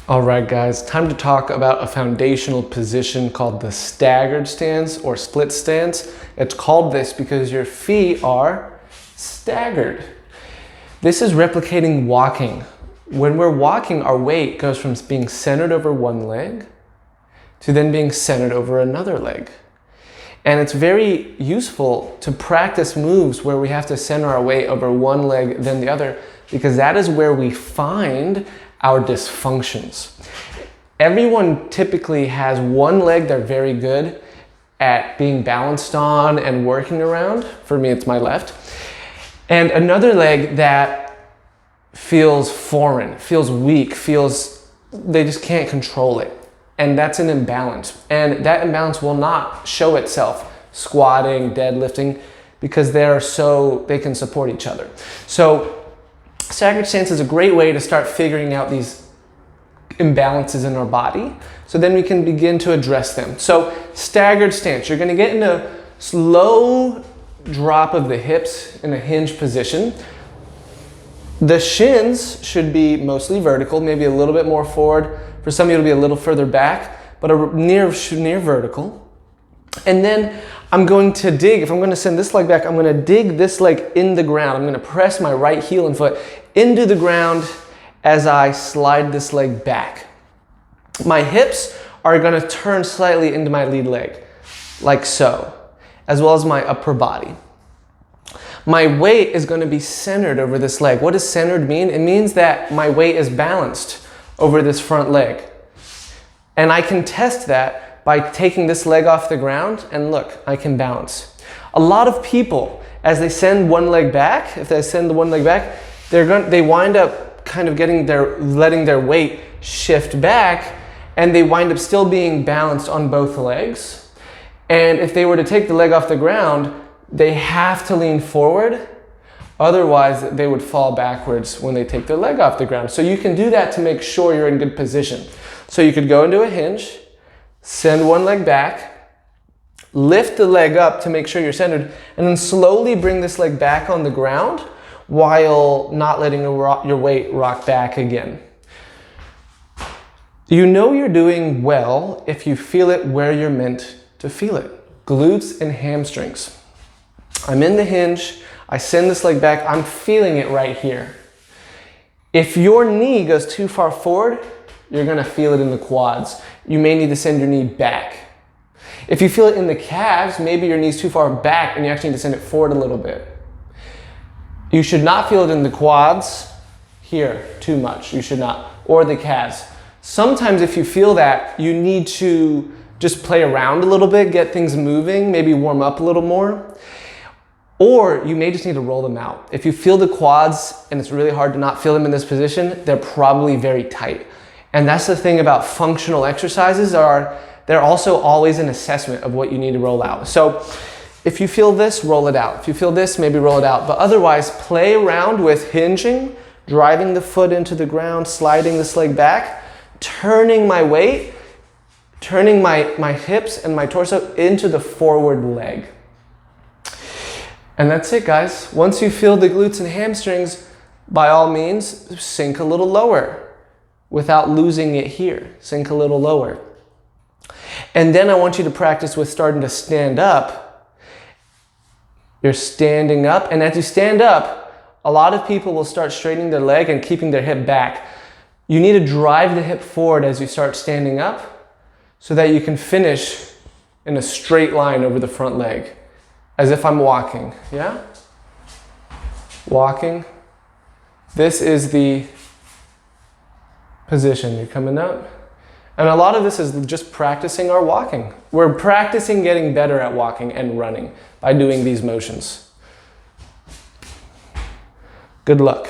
All right, guys, time to talk about a foundational position called the staggered stance or split stance. It's called this because your feet are staggered. This is replicating walking. When we're walking, our weight goes from being centered over one leg to then being centered over another leg. And it's very useful to practice moves where we have to center our weight over one leg then the other, because that is where we find our dysfunctions. Everyone typically has one leg they're very good at being balanced on and working around. For me, it's my left. And another leg that feels foreign, feels weak, they just can't control it. And that's an imbalance. And that imbalance will not show itself squatting, deadlifting, because they can support each other. So staggered stance is a great way to start figuring out these imbalances in our body, so then we can begin to address them. So staggered stance, you're gonna get in a slow drop of the hips in a hinge position. The shins should be mostly vertical, maybe a little bit more forward. For some of you, it'll be a little further back, but near vertical. And then I'm going to dig, if I'm going to send this leg back, I'm going to dig this leg in the ground. I'm going to press my right heel and foot into the ground as I slide this leg back. My hips are going to turn slightly into my lead leg, like so, as well as my upper body. My weight is going to be centered over this leg. What does centered mean? It means that my weight is balanced over this front leg. And I can test that by taking this leg off the ground, and look, I can balance. A lot of people, as they send one leg back, if they send the one leg back, they wind up kind of letting their weight shift back, and they wind up still being balanced on both legs. And if they were to take the leg off the ground, they have to lean forward. Otherwise, they would fall backwards when they take their leg off the ground. So you can do that to make sure you're in good position. So you could go into a hinge, send one leg back, lift the leg up to make sure you're centered, and then slowly bring this leg back on the ground while not letting your weight rock back again. You know you're doing well if you feel it where you're meant to feel it. Glutes and hamstrings. I'm in the hinge, I send this leg back, I'm feeling it right here. If your knee goes too far forward, you're gonna feel it in the quads. You may need to send your knee back. If you feel it in the calves, maybe your knee's too far back and you actually need to send it forward a little bit. You should not feel it in the quads here too much, you should not, or the calves. Sometimes if you feel that, you need to just play around a little bit, get things moving, maybe warm up a little more. Or you may just need to roll them out. If you feel the quads and it's really hard to not feel them in this position, they're probably very tight. And that's the thing about functional exercises, they're also always an assessment of what you need to roll out. So if you feel this, roll it out. If you feel this, maybe roll it out. But otherwise, play around with hinging, driving the foot into the ground, sliding this leg back, turning my weight, turning my hips and my torso into the forward leg. And that's it, guys. Once you feel the glutes and hamstrings, by all means, sink a little lower without losing it here. Sink a little lower. And then I want you to practice with starting to stand up. You're standing up, and as you stand up, a lot of people will start straightening their leg and keeping their hip back. You need to drive the hip forward as you start standing up so that you can finish in a straight line over the front leg. As if I'm walking, yeah? Walking. This is the position. You're coming up. And a lot of this is just practicing our walking. We're practicing getting better at walking and running by doing these motions. Good luck.